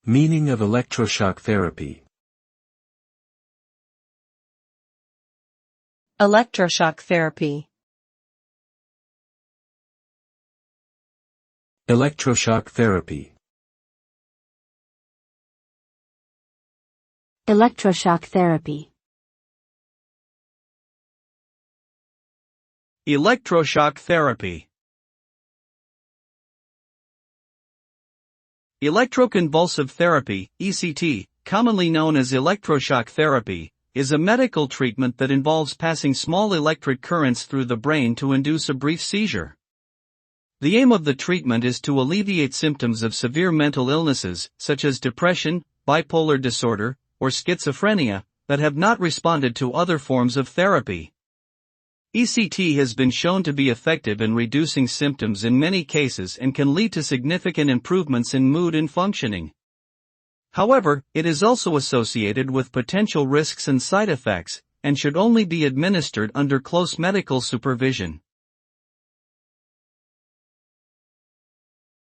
Meaning of electroshock therapy. Electroshock therapy. Electroshock therapy. Electroshock therapy. Electroshock therapy. Electroconvulsive therapy, ECT, commonly known as electroshock therapy, is a medical treatment that involves passing small electric currents through the brain to induce a brief seizure. The aim of the treatment is to alleviate symptoms of severe mental illnesses, such as depression, bipolar disorder, or schizophrenia, that have not responded to other forms of therapy. ECT has been shown to be effective in reducing symptoms in many cases and can lead to significant improvements in mood and functioning. However, it is also associated with potential risks and side effects, and should only be administered under close medical supervision.